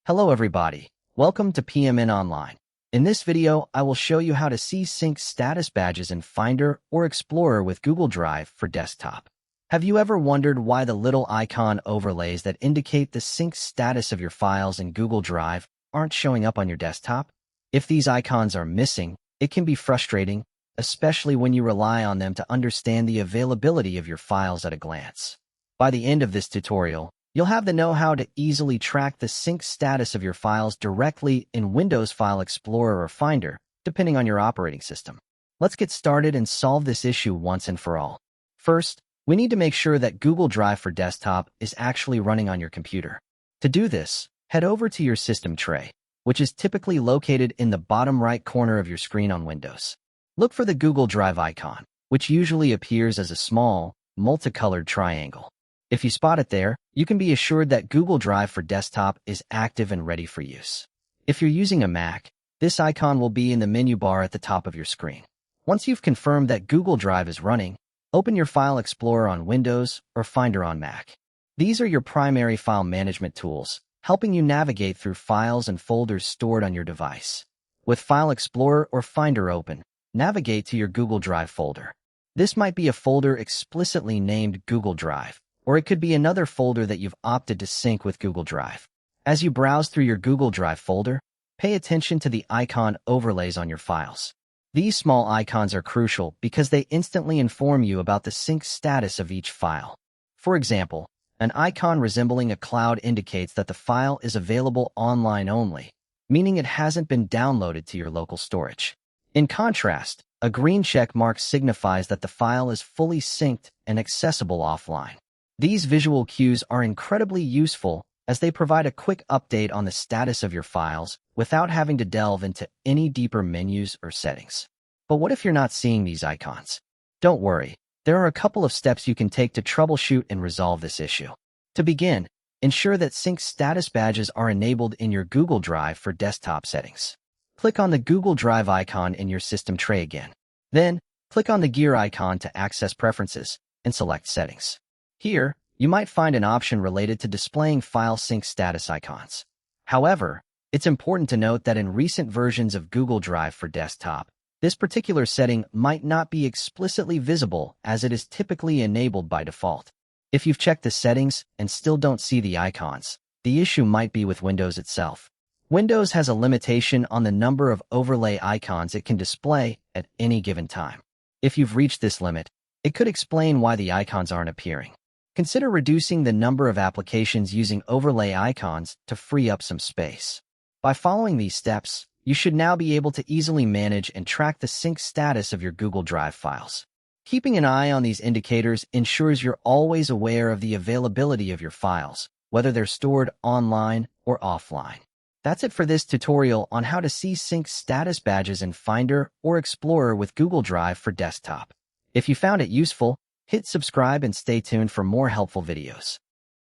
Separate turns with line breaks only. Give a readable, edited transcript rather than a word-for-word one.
Hello everybody, welcome to PMN Online. In this video, I will show you how to see sync status badges in Finder or Explorer with Google Drive for desktop. Have you ever wondered why the little icon overlays that indicate the sync status of your files in Google Drive aren't showing up on your desktop? If these icons are missing, it can be frustrating, especially when you rely on them to understand the availability of your files at a glance. By the end of this tutorial, you'll have the know-how to easily track the sync status of your files directly in Windows File Explorer or Finder, depending on your operating system. Let's get started and solve this issue once and for all. First, we need to make sure that Google Drive for Desktop is actually running on your computer. To do this, head over to your system tray, which is typically located in the bottom right corner of your screen on Windows. Look for the Google Drive icon, which usually appears as a small, multicolored triangle. If you spot it there, you can be assured that Google Drive for Desktop is active and ready for use. If you're using a Mac, this icon will be in the menu bar at the top of your screen. Once you've confirmed that Google Drive is running, open your File Explorer on Windows or Finder on Mac. These are your primary file management tools, helping you navigate through files and folders stored on your device. With File Explorer or Finder open, navigate to your Google Drive folder. This might be a folder explicitly named Google Drive, or it could be another folder that you've opted to sync with Google Drive. As you browse through your Google Drive folder, pay attention to the icon overlays on your files. These small icons are crucial because they instantly inform you about the sync status of each file. For example, an icon resembling a cloud indicates that the file is available online only, meaning it hasn't been downloaded to your local storage. In contrast, a green check mark signifies that the file is fully synced and accessible offline. These visual cues are incredibly useful as they provide a quick update on the status of your files without having to delve into any deeper menus or settings. But what if you're not seeing these icons? Don't worry, there are a couple of steps you can take to troubleshoot and resolve this issue. To begin, ensure that sync status badges are enabled in your Google Drive for Desktop settings. Click on the Google Drive icon in your system tray again. Then, click on the gear icon to access Preferences and select Settings. Here, you might find an option related to displaying file sync status icons. However, it's important to note that in recent versions of Google Drive for Desktop, this particular setting might not be explicitly visible as it is typically enabled by default. If you've checked the settings and still don't see the icons, the issue might be with Windows itself. Windows has a limitation on the number of overlay icons it can display at any given time. If you've reached this limit, it could explain why the icons aren't appearing. Consider reducing the number of applications using overlay icons to free up some space. By following these steps, you should now be able to easily manage and track the sync status of your Google Drive files. Keeping an eye on these indicators ensures you're always aware of the availability of your files, whether they're stored online or offline. That's it for this tutorial on how to see sync status badges in Finder or Explorer with Google Drive for Desktop. If you found it useful, hit subscribe and stay tuned for more helpful videos.